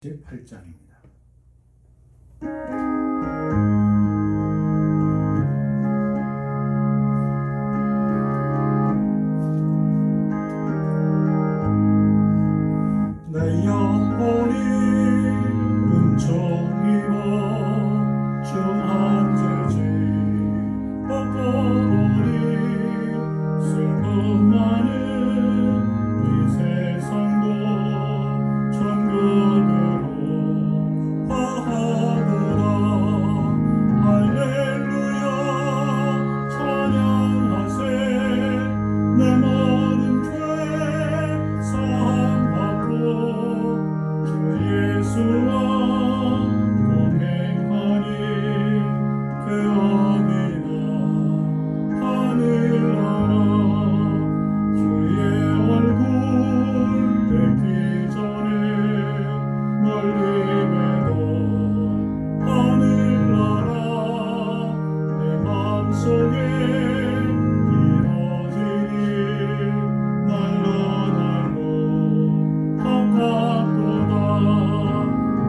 8장입니다. 내 영혼이 은총입어 주 한제지 벚꽃이 슬픔 많은 이 세상도 천국으로 화하도다. 할렐루야 찬양하세. 내 모든 죄 사함받고 주 예수와 동행하니 그 어디나 하늘나라 주의 얼굴 뵙기 전에 멀리 매도 하늘나라 내 맘속에 이뤄지니 날로 날로 가깝도다.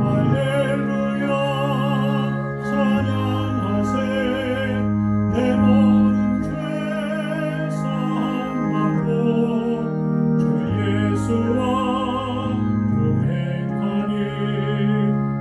할렐루야 찬양하세. 내 모든 죄 사함받고 주 예수와 동행하니 그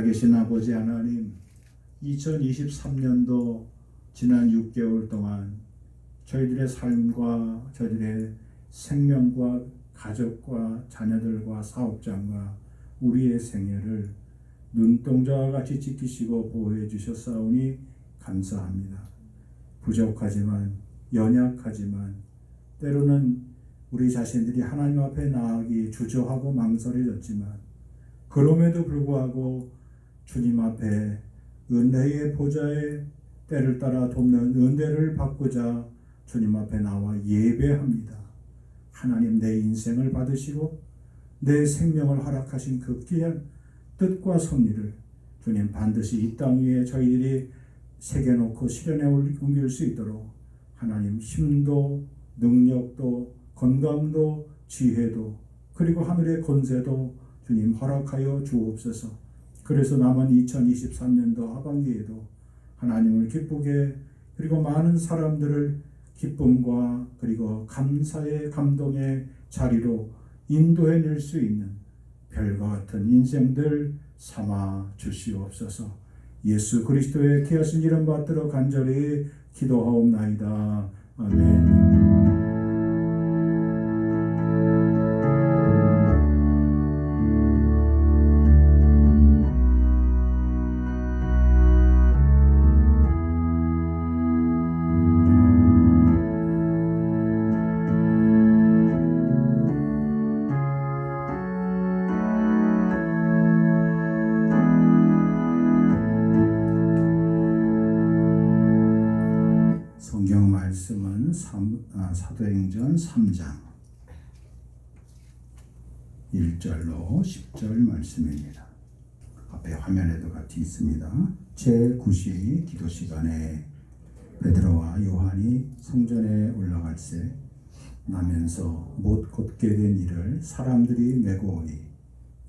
살아계신 아버지 하나님, 2023년도 지난 6개월 동안 저희들의 삶과 저희들의 생명과 가족과 자녀들과 사업장과 우리의 생애를 눈동자와 같이 지키시고 보호해 주셨사오니 감사합니다. 부족하지만 연약하지만 때로는 우리 자신들이 하나님 앞에 나아가기 주저하고 망설여졌지만 그럼에도 불구하고 주님 앞에 은혜의 보좌에 때를 따라 돕는 은혜를 받고자 주님 앞에 나와 예배합니다. 하나님, 내 인생을 받으시고 내 생명을 허락하신 그 귀한 뜻과 섭리를 주님 반드시 이 땅 위에 저희들이 새겨놓고 실현에 옮길 수 있도록 하나님 힘도 능력도 건강도 지혜도 그리고 하늘의 권세도 주님 허락하여 주옵소서. 그래서 남은 2023년도 하반기에도 하나님을 기쁘게 그리고 많은 사람들을 기쁨과 그리고 감사의 감동의 자리로 인도해낼 수 있는 별과 같은 인생들 삼아 주시옵소서. 예수 그리스도의 귀하신 이름 받들어 간절히 기도하옵나이다. 아멘. 성경 말씀은 사도행전 3장 1절로 10절 말씀입니다. 앞에 화면에도 같이 있습니다. 제9시 기도 시간에 베드로와 요한이 성전에 올라갈새 나면서 못 걷게 된 이를 사람들이 메고 오니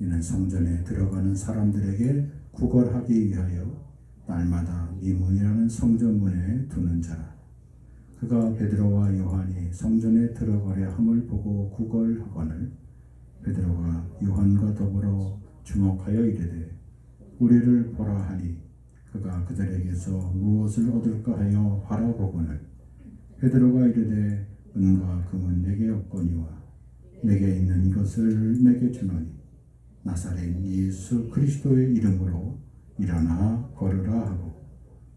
이는 성전에 들어가는 사람들에게 구걸하기 위하여 날마다 미문이라는 성전문에 두는 자라. 그가 베드로와 요한이 성전에 들어가려 함을 보고 구걸하거늘 베드로가 요한과 더불어 주목하여 이르되 우리를 보라 하니 그가 그들에게서 무엇을 얻을까 하여 바라보거늘 베드로가 이르되 은과 금은 내게 없거니와 내게 있는 이것을 내게 주노니 나사렛 예수 그리스도의 이름으로 일어나 걸으라 하고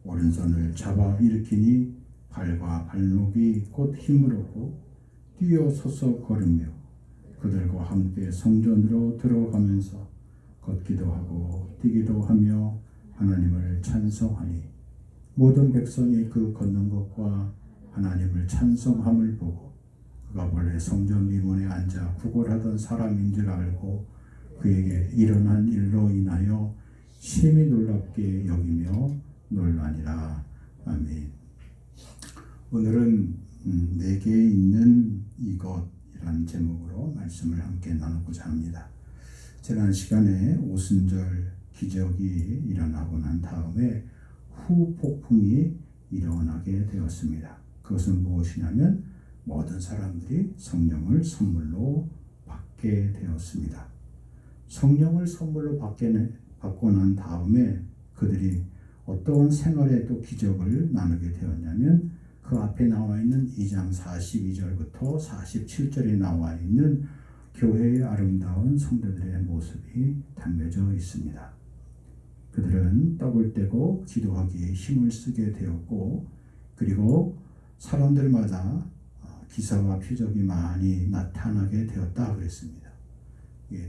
오른손을 잡아 일으키니 발과 발목이 곧 힘을 얻고 뛰어서서 걸으며 그들과 함께 성전으로 들어가면서 걷기도 하고 뛰기도 하며 하나님을 찬송하니 모든 백성이 그 걷는 것과 하나님을 찬송함을 보고 그가 본래 성전 미문에 앉아 구걸하던 사람인 줄 알고 그에게 일어난 일로 인하여 심히 놀랍게 여기며 놀라니라. 아멘. 오늘은 내게 있는 이것이라는 제목으로 말씀을 함께 나누고자 합니다. 지난 시간에 오순절 기적이 일어나고 난 다음에 후폭풍이 일어나게 되었습니다. 그것은 무엇이냐면 모든 사람들이 성령을 선물로 받게 되었습니다. 성령을 선물로 받고 난 다음에 그들이 어떠한 생활의 또 기적을 나누게 되었냐면 그 앞에 나와 있는 2장 42절부터 47절에 나와 있는 교회의 아름다운 성도들의 모습이 담겨져 있습니다. 그들은 떡을 떼고 기도하기에 힘을 쓰게 되었고 그리고 사람들마다 기사와 표적이 많이 나타나게 되었다 그랬습니다.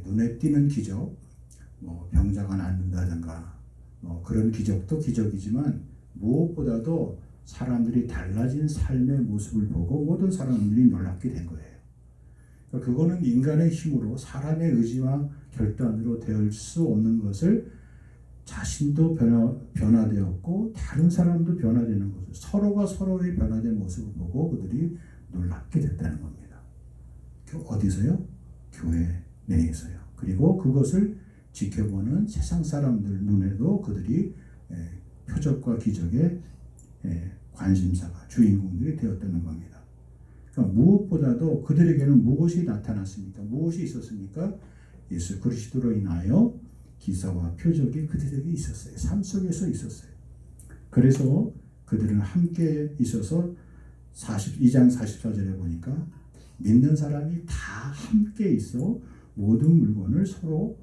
눈에 띄는 기적, 병자가 낫는다든가 그런 기적도 기적이지만 무엇보다도 사람들이 달라진 삶의 모습을 보고 모든 사람들이 놀랍게 된 거예요. 그러니까 그거는 인간의 힘으로 사람의 의지와 결단으로 될 수 없는 것을 자신도 변화되었고 다른 사람도 변화되는 것을 서로가 서로의 변화된 모습을 보고 그들이 놀랍게 됐다는 겁니다. 어디서요? 교회 내에서요. 그리고 그것을 지켜보는 세상 사람들 눈에도 그들이 표적과 기적의 관심사가 주인공들이 되었다는 겁니다. 그러니까 무엇보다도 그들에게는 무엇이 나타났습니까? 무엇이 있었습니까? 예수 그리스도로 인하여 기사와 표적이 그들에게 있었어요. 삶 속에서 있었어요. 그래서 그들은 함께 있어서 2장 44절에 보니까 믿는 사람이 다 함께 있어 모든 물건을 서로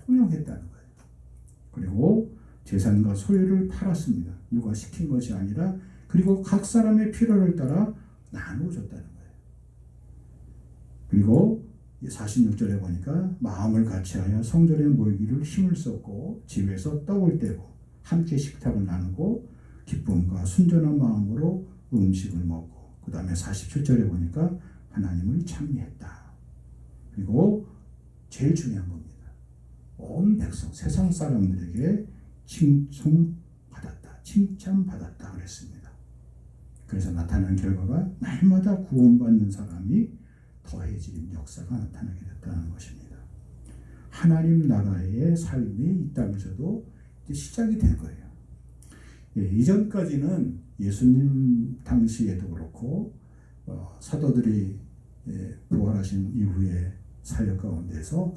통용했다는 거예요. 그리고 재산과 소유를 팔았습니다. 누가 시킨 것이 아니라 그리고 각 사람의 필요를 따라 나누어 줬다는 거예요. 그리고 46절에 보니까 마음을 같이하여 성전에 모이기를 힘을 썼고 집에서 떡을 떼고 함께 식탁을 나누고 기쁨과 순전한 마음으로 음식을 먹고 그 다음에 47절에 보니까 하나님을 찬미했다. 그리고 제일 중요한 겁니다. 온 백성 세상 사람들에게 칭송받았다. 칭찬받았다 그랬습니다. 그래서 나타난 결과가 날마다 구원받는 사람이 더해진 역사가 나타나게 됐다는 것입니다. 하나님 나라의 삶이 이 땅에서도 이제 시작이 된 거예요. 이전까지는 예수님 당시에도 그렇고 사도들이 부활하신 이후의 사역 가운데서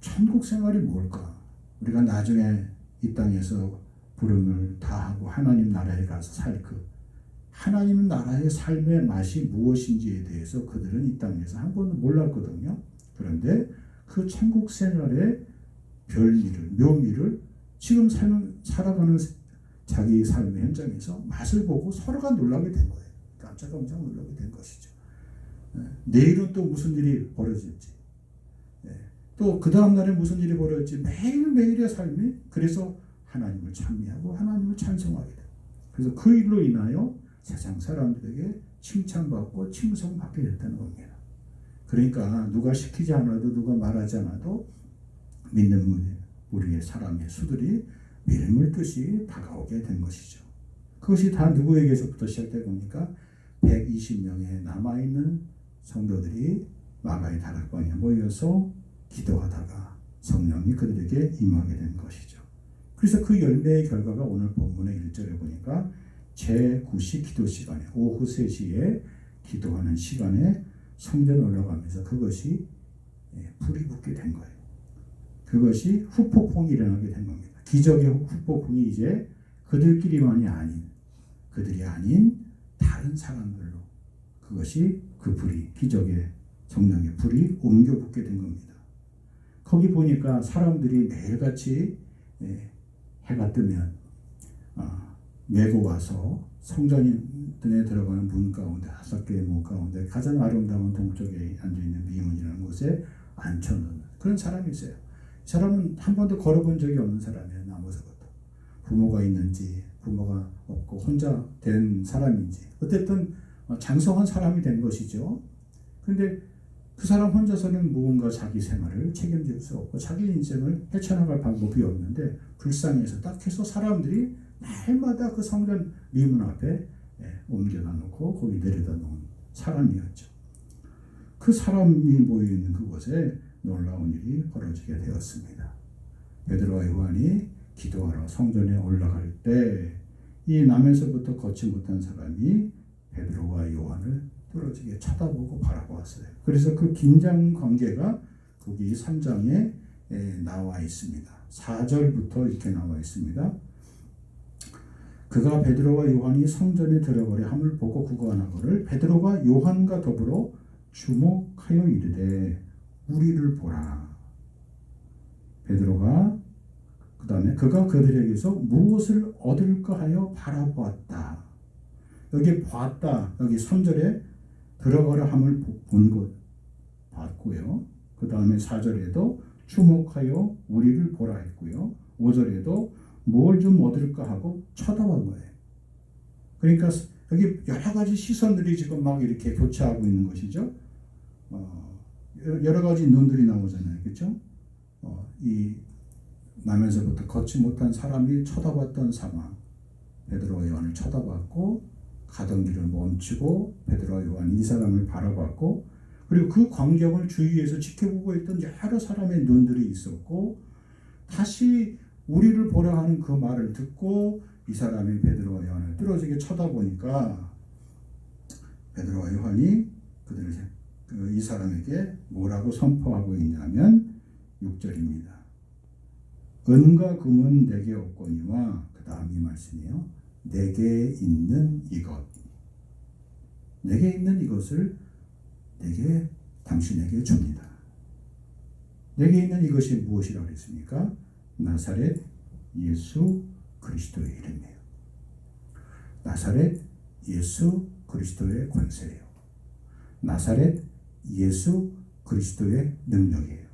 천국 생활이 뭘까? 우리가 나중에 이 땅에서 부름을 다하고 하나님 나라에 가서 살 하나님 나라의 삶의 맛이 무엇인지에 대해서 그들은 이 땅에서 한 번도 몰랐거든요. 그런데 그 천국 생활의 별미를, 묘미를 지금 살아가는 자기 삶의 현장에서 맛을 보고 서로가 놀라게 된 거예요. 깜짝깜짝 놀라게 된 것이죠. 내일은 또 무슨 일이 벌어질지, 또 그 다음 날에 무슨 일이 벌어질지 매일매일의 삶이 그래서 하나님을 찬미하고 하나님을 찬송하게 돼요. 그래서 그 일로 인하여 세상 사람들에게 칭찬받고 칭송받게 됐다는 겁니다. 그러니까 누가 시키지 않아도 누가 말하지 않아도 믿는 우리의 사람의 수들이 밀물듯이 다가오게 된 것이죠. 그것이 다 누구에게서부터 시작된 겁니까? 120명의 남아있는 성도들이 마가의 다락방에 모여서 기도하다가 성령이 그들에게 임하게 된 것이죠. 그래서 그 열매의 결과가 오늘 본문의 1절에 보니까 제9시 기도 시간에 오후 3시에 기도하는 시간에 성전 올라가면서 그것이 불이 붙게 된 거예요. 그것이 후폭풍이 일어나게 된 겁니다. 기적의 후폭풍이 이제 그들끼리만이 아닌 그들이 아닌 다른 사람들로 그것이 그 불이 기적의 성령의 불이 옮겨 붙게 된 겁니다. 거기 보니까 사람들이 매일같이 해가 뜨면 메고 와서 성전에 들어가는 문 가운데 5개의 문 가운데 가장 아름다운 동쪽에 앉아있는 미문이라는 곳에 앉혀놓는 그런 사람이 있어요. 이 사람은 한 번도 걸어본 적이 없는 사람이에요. 나머지부터 부모가 있는지 부모가 없고 혼자 된 사람인지 어쨌든 장성한 사람이 된 것이죠. 근데 그 사람 혼자서는 무언가 자기 생활을 책임질 수 없고 자기 인생을 헤쳐나갈 방법이 없는데 불쌍해서 딱 해서 사람들이 날마다 그 성전 미문 앞에 옮겨다 놓고 거기 내려다 놓은 사람이었죠. 그 사람이 모여있는 그곳에 놀라운 일이 벌어지게 되었습니다. 베드로와 요한이 기도하러 성전에 올라갈 때 이 남에서부터 걷지 못한 사람이 베드로와 요한을 뚫어지게 쳐다보고 바라보았어요. 그래서 그 긴장 관계가 거기 3장에 나와 있습니다. 4절부터 이렇게 나와 있습니다. 그가 베드로와 요한이 성전에 들어가려 함을 보고 구걸하거늘 베드로가 요한과 더불어 주목하여 이르되 우리를 보라. 베드로가 그 다음에 그가 그들에게서 무엇을 얻을까 하여 바라보았다. 여기 봤다. 여기 3절에 들어가려 함을 본 것 봤고요. 그 다음에 4절에도 주목하여 우리를 보라 했고요. 5절에도 뭘 좀 얻을까 하고 쳐다본 거예요. 그러니까 여기 여러 가지 시선들이 지금 막 이렇게 교차하고 있는 것이죠. 여러 가지 눈들이 나오잖아요. 그렇죠? 이 남에서부터 걷지 못한 사람이 쳐다봤던 상황. 베드로와 요한을 쳐다봤고 가던 길을 멈추고 베드로와 요한이 이 사람을 바라봤고 그리고 그 광경을 주위에서 지켜보고 있던 여러 사람의 눈들이 있었고 다시 우리를 보라 하는 그 말을 듣고 이 사람이 베드로와 요한을 뚫어지게 쳐다보니까 베드로와 요한이 이 사람에게 뭐라고 선포하고 있냐면 6절입니다. 은과 금은 내게 없거니와 그 다음 이 말씀이요. 내게 있는 이것. 내게 있는 이것을 내게 당신에게 줍니다. 내게 있는 이것이 무엇이라고 했습니까? 나사렛 예수 그리스도의 이름이에요. 나사렛 예수 그리스도의 권세예요. 나사렛 예수 그리스도의 능력이에요.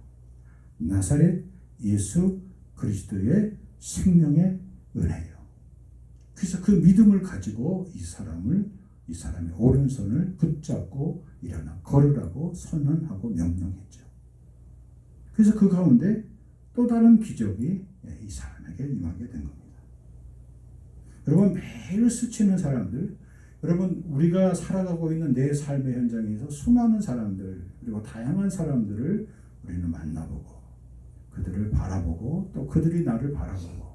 나사렛 예수 그리스도의 생명의 은혜예요. 그래서 그 믿음을 가지고 이 사람의 오른손을 붙잡고 일어나 걸으라고 선언하고 명령했죠. 그래서 그 가운데 또 다른 기적이 이 사람에게 임하게 된 겁니다. 여러분, 매일 스치는 사람들, 여러분, 우리가 살아가고 있는 내 삶의 현장에서 수많은 사람들, 그리고 다양한 사람들을 우리는 만나보고 그들을 바라보고 또 그들이 나를 바라보고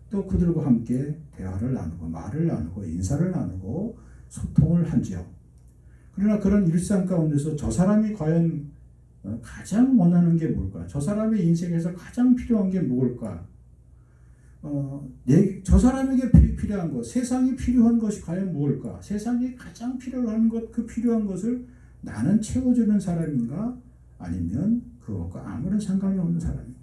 또 그들과 함께 대화를 나누고 말을 나누고 인사를 나누고 소통을 하지요. 그러나 그런 일상 가운데서 저 사람이 과연 가장 원하는 게 뭘까? 저 사람의 인생에서 가장 필요한 게 뭘까? 저 사람에게 필요한 것, 세상이 필요한 것이 과연 무엇일까? 세상이 가장 필요한 것, 그 필요한 것을 나는 채워주는 사람인가? 아니면 그것과 아무런 상관이 없는 사람인가?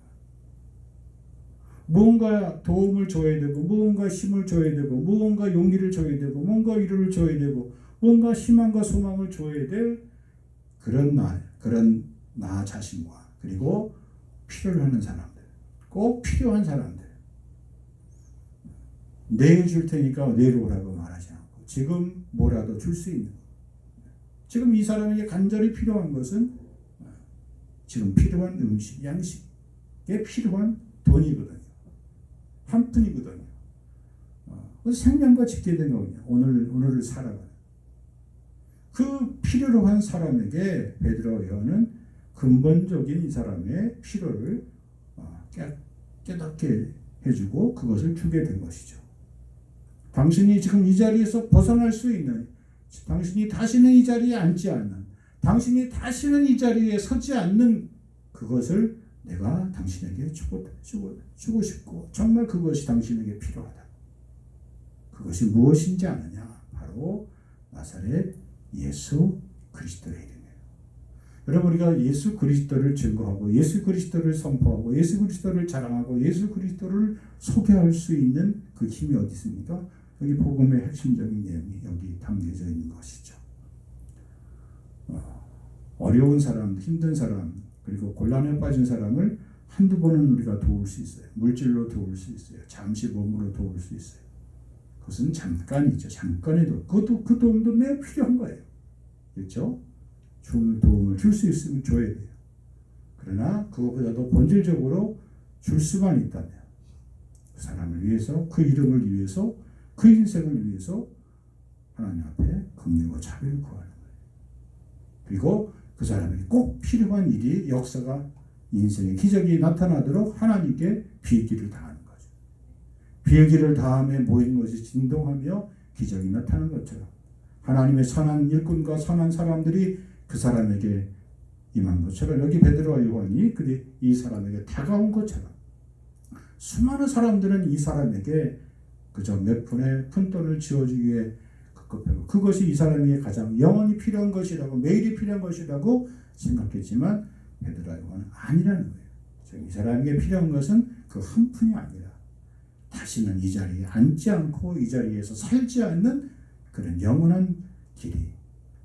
무언가 도움을 줘야 되고, 무언가 힘을 줘야 되고, 무언가 용기를 줘야 되고, 무언가 위로를 줘야 되고, 무언가 희망과 소망을 줘야 될 그런 나 자신과 그리고 필요로 하는 사람들, 꼭 필요한 사람들. 내일 줄 테니까 내일 오라고 말하지 않고 지금 뭐라도 줄 수 있는 것. 지금 이 사람에게 간절히 필요한 것은 지금 필요한 음식, 양식에 필요한 돈이거든요. 한 푼이거든요. 생명과 직결된 거거든요. 오늘을 살아가는. 그 필요로 한 사람에게 베드로 요한은 근본적인 이 사람의 필요를 깨닫게 해주고 그것을 주게 된 것이죠. 당신이 지금 이 자리에서 벗어날 수 있는, 당신이 다시는 이 자리에 앉지 않는, 당신이 다시는 이 자리에 서지 않는 그것을 내가 당신에게 주고 싶고 정말 그것이 당신에게 필요하다. 그것이 무엇인지 아느냐? 바로 나사렛 예수 그리스도의 이름이에요. 여러분, 우리가 예수 그리스도를 증거하고 예수 그리스도를 선포하고 예수 그리스도를 자랑하고 예수 그리스도를 소개할 수 있는 그 힘이 어디 있습니까? 여기 복음의 핵심적인 내용이 여기 담겨져 있는 것이죠. 어려운 사람, 힘든 사람, 그리고 곤란에 빠진 사람을 한두 번은 우리가 도울 수 있어요. 물질로 도울 수 있어요. 잠시 몸으로 도울 수 있어요. 그것은 잠깐이죠. 잠깐의 도움. 그 도움도 매우 필요한 거예요. 그렇죠? 도움을 줄 수 있으면 줘야 돼요. 그러나 그것보다도 본질적으로 줄 수만 있다면 그 사람을 위해서, 그 이름을 위해서, 그 인생을 위해서 하나님 앞에 긍휼과 자비를 구하는 거예요. 그리고 그 사람에게 꼭 필요한 일이, 역사가, 인생의 기적이 나타나도록 하나님께 비기를 다하는 거죠. 비기를 다함에 모인 것이 진동하며 기적이 나타나는 것처럼 하나님의 선한 일꾼과 선한 사람들이 그 사람에게 임한 것처럼 여기 베드로와 요한이 이 사람에게 다가온 것처럼 수많은 사람들은 이 사람에게 그저 몇 푼의 푼돈을 지어주기 위해 급급하고 그것이 이 사람에게 가장 영원히 필요한 것이라고, 매일이 필요한 것이라고 생각했지만 베드로와 요한은 아니라는 거예요. 이 사람에게 필요한 것은 그 한 푼이 아니라 다시는 이 자리에 앉지 않고 이 자리에서 살지 않는 그런 영원한 길이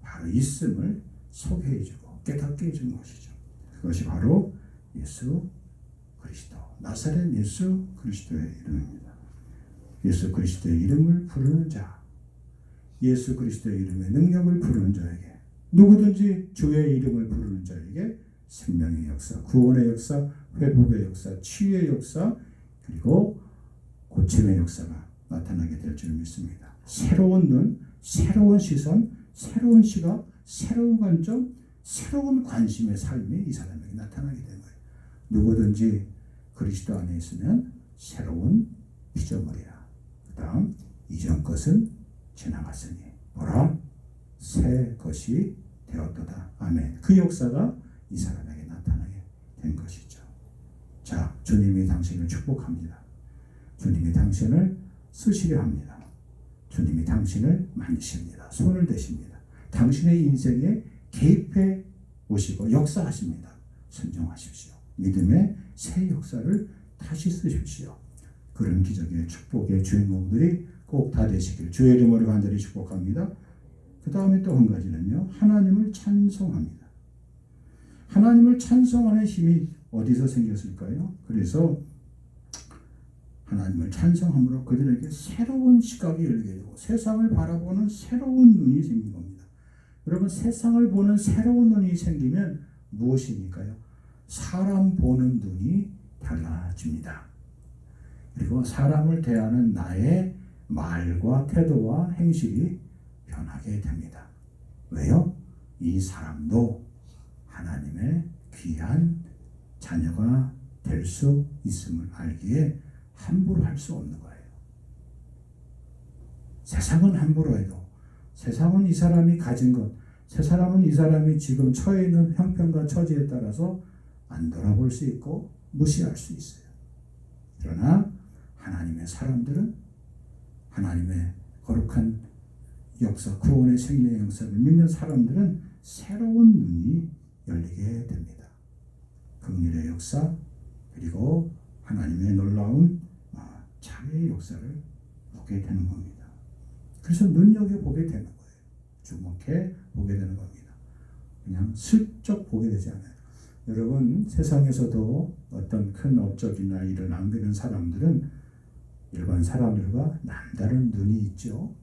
바로 있음을 소개해주고 깨닫게 해준 것이죠. 그것이 바로 예수 그리스도, 나사렛 예수 그리스도의 이름입니다. 예수 그리스도의 이름을 부르는 자, 예수 그리스도의 이름의 능력을 부르는 자에게, 누구든지 주의 이름을 부르는 자에게 생명의 역사, 구원의 역사, 회복의 역사, 치유의 역사, 그리고 고침의 역사가 나타나게 될 줄 믿습니다. 새로운 눈, 새로운 시선, 새로운 시각, 새로운 관점, 새로운 관심의 삶이 이 사람에게 나타나게 되는 거예요. 누구든지 그리스도 안에 있으면 새로운 피조물이라. 그 다음 이전 것은 지나갔으니 보라 새 것이 되었도다. 아멘. 그 역사가 이 사람에게 나타나게 된 것이죠. 자, 주님이 당신을 축복합니다. 주님이 당신을 쓰시려 합니다. 주님이 당신을 만지십니다. 손을 대십니다. 당신의 인생에 개입해 오시고 역사하십니다. 순종하십시오. 믿음의 새 역사를 다시 쓰십시오. 그런 기적의 축복의 주인공들이 꼭 다 되시길 주의 이름으로 간절히 축복합니다. 그 다음에 또 한 가지는요. 하나님을 찬송합니다. 하나님을 찬송하는 힘이 어디서 생겼을까요? 그래서 하나님을 찬송함으로 그들에게 새로운 시각이 열리게 되고 세상을 바라보는 새로운 눈이 생긴 겁니다. 여러분, 세상을 보는 새로운 눈이 생기면 무엇입니까요? 사람 보는 눈이 달라집니다. 그리고 사람을 대하는 나의 말과 태도와 행실이 변하게 됩니다. 왜요? 이 사람도 하나님의 귀한 자녀가 될 수 있음을 알기에 함부로 할 수 없는 거예요. 세상은 함부로 해도, 세상은 이 사람이 가진 것, 세상은 이 사람이 지금 처해 있는 형편과 처지에 따라서 안 돌아볼 수 있고 무시할 수 있어요. 그러나 하나님의 사람들은 하나님의 거룩한 역사, 구원의 생명의 역사를 믿는 사람들은 새로운 눈이 열리게 됩니다. 긍휼의 역사, 그리고 하나님의 놀라운 자비의 역사를 보게 되는 겁니다. 그래서 눈여겨보게 되는 거예요. 주목해 보게 되는 겁니다. 그냥 슬쩍 보게 되지 않아요. 여러분, 세상에서도 어떤 큰 업적이나 일을 남기는 사람들은 일반 사람들과 남다른 눈이 있죠.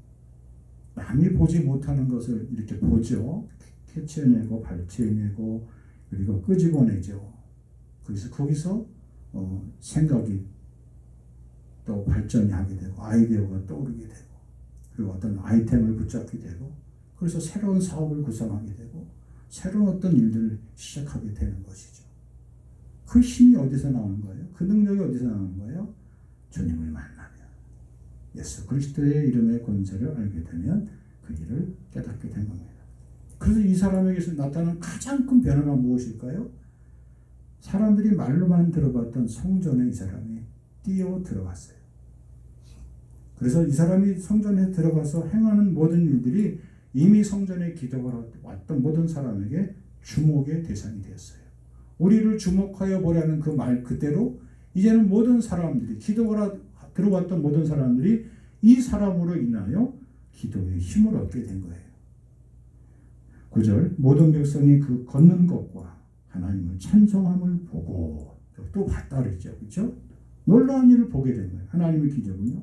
남이 보지 못하는 것을 이렇게 보죠. 캐치해내고 발췌해내고 그리고 끄집어내죠. 거기서 생각이 또 발전이 하게 되고 아이디어가 떠오르게 되고 그리고 어떤 아이템을 붙잡게 되고 그래서 새로운 사업을 구상하게 되고 새로운 어떤 일들을 시작하게 되는 것이죠. 그 힘이 어디서 나오는 거예요? 그 능력이 어디서 나오는 거예요? 주님을 만나면, 예수 그리스도의 이름의 권세를 알게 되면 그 일을 깨닫게 된 겁니다. 그래서 이 사람에게서 나타나는 가장 큰 변화가 무엇일까요? 사람들이 말로만 들어봤던 성전에 이 사람이 뛰어 들어갔어요. 그래서 이 사람이 성전에 들어가서 행하는 모든 일들이 이미 성전에 기도하러 왔던 모든 사람에게 주목의 대상이 되었어요. 우리를 주목하여 보라는 그 말 그대로 이제는 모든 사람들이 기도하러 들어왔던 모든 사람들이 이 사람으로 인하여 기도의 힘을 얻게 된 거예요. 9절 모든 백성이 그 걷는 것과 하나님을 찬송함을 보고 또 봤다 그랬죠. 그렇죠? 놀라운 일을 보게 된 거예요. 하나님의 기적은요.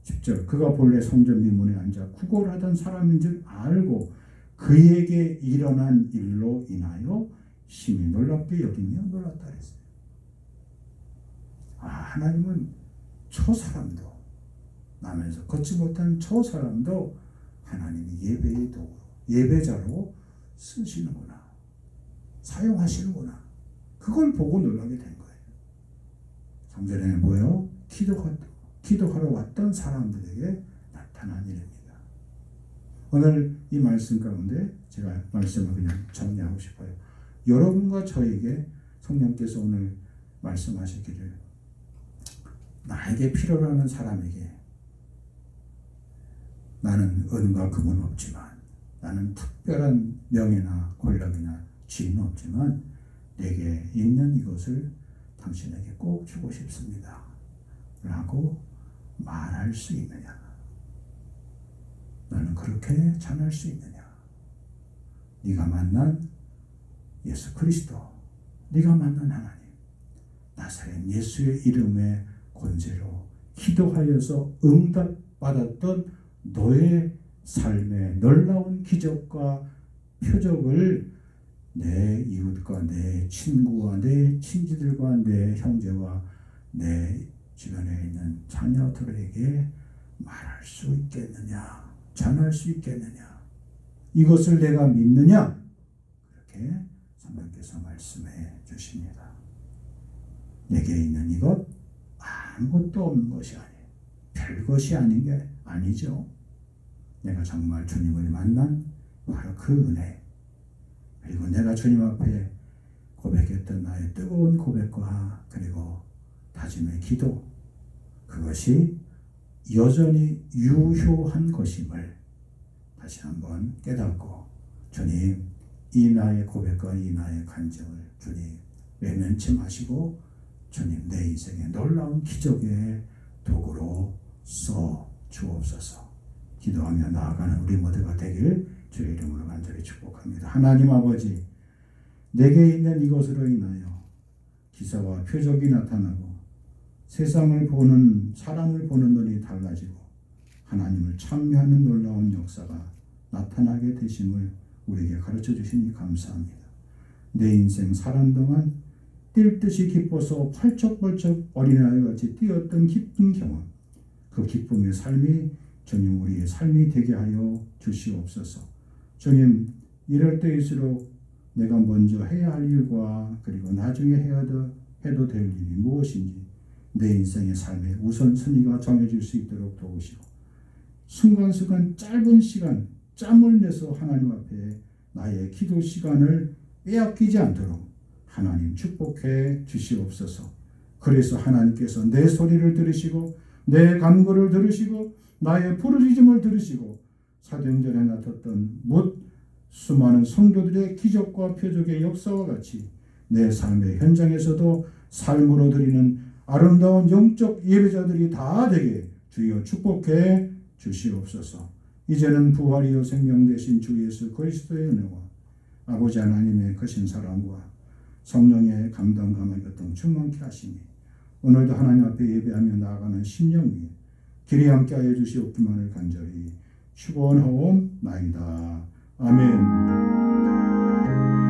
10절 그가 본래 성전 미문에 앉아 구걸하던 사람인 줄 알고 그에게 일어난 일로 인하여 심히 놀랍게 여기며 놀랐다 그랬어요. 하나님은 저 사람도 나면서 걷지 못한 저 사람도 하나님이 예배의 도구로 예배자로 쓰시는구나. 사용하시는구나. 그걸 보고 놀라게 된 거예요. 성전에 모여 기도하러 왔던 사람들에게 나타난 일입니다. 오늘 이 말씀 가운데 제가 말씀을 그냥 정리하고 싶어요. 여러분과 저에게 성령께서 오늘 말씀하시기를 나에게 필요로 하는 사람에게 나는 은과 금은 없지만 나는 특별한 명예나 권력이나 지위는 없지만 내게 있는 이것을 당신에게 꼭 주고 싶습니다. 라고 말할 수 있느냐? 너는 그렇게 전할 수 있느냐? 네가 만난 예수 그리스도, 네가 만난 하나님, 나사렛 예수의 이름의 권세로 기도하여서 응답받았던 너의 삶의 놀라운 기적과 표적을 내 이웃과 내 친구와 내 친지들과 내 형제와 내 주변에 있는 자녀들에게 말할 수 있겠느냐? 전할 수 있겠느냐? 이것을 내가 믿느냐? 그렇게 성령께서 말씀해 주십니다. 내게 있는 이것 아무것도 없는 것이 아니에요. 별것이 아닌 게 아니죠. 내가 정말 주님을 만난 바로 그 은혜, 그리고 내가 주님 앞에 고백했던 나의 뜨거운 고백과 그리고 다짐의 기도, 그것이 여전히 유효한 것임을 다시 한번 깨닫고, 주님, 이 나의 고백과 이 나의 간증을 주님 외면치 마시고 주님 내 인생의 놀라운 기적의 도구로 써 주옵소서. 기도하며 나아가는 우리 모두가 되길 주의 이름으로 간절히 축복합니다. 하나님 아버지, 내게 있는 이것으로 인하여 기사와 표적이 나타나고 세상을 보는, 사람을 보는 눈이 달라지고 하나님을 찬미하는 놀라운 역사가 나타나게 되심을 우리에게 가르쳐 주시니 감사합니다. 내 인생 사는 동안 뛸 듯이 기뻐서 펄쩍펄쩍 어린아이같이 뛰었던 기쁜 경험, 그 기쁨의 삶이 주님 우리의 삶이 되게 하여 주시옵소서. 주님, 이럴 때일수록 내가 먼저 해야 할 일과 그리고 나중에 해도 될 일이 무엇인지 내 인생의 삶의 우선순위가 정해질 수 있도록 도우시고, 순간순간 짧은 시간 짬을 내서 하나님 앞에 나의 기도 시간을 빼앗기지 않도록 하나님 축복해 주시옵소서. 그래서 하나님께서 내 소리를 들으시고 내 간구를 들으시고 나의 부르짖음을 들으시고 사도행전에 나타났던 수많은 성도들의 기적과 표적의 역사와 같이 내 삶의 현장에서도 삶으로 드리는 아름다운 영적 예배자들이 다 되게 주여 축복해 주시옵소서. 이제는 부활이요 생명 되신 주 예수 그리스도의 은혜와 아버지 하나님의 크신 사랑과 성령의 감동감을 교통 충만케 하시니 오늘도 하나님 앞에 예배하며 나아가는 심령 위에 길이 함께하여 주시옵기만을 간절히 축원하옵나이다. 아멘.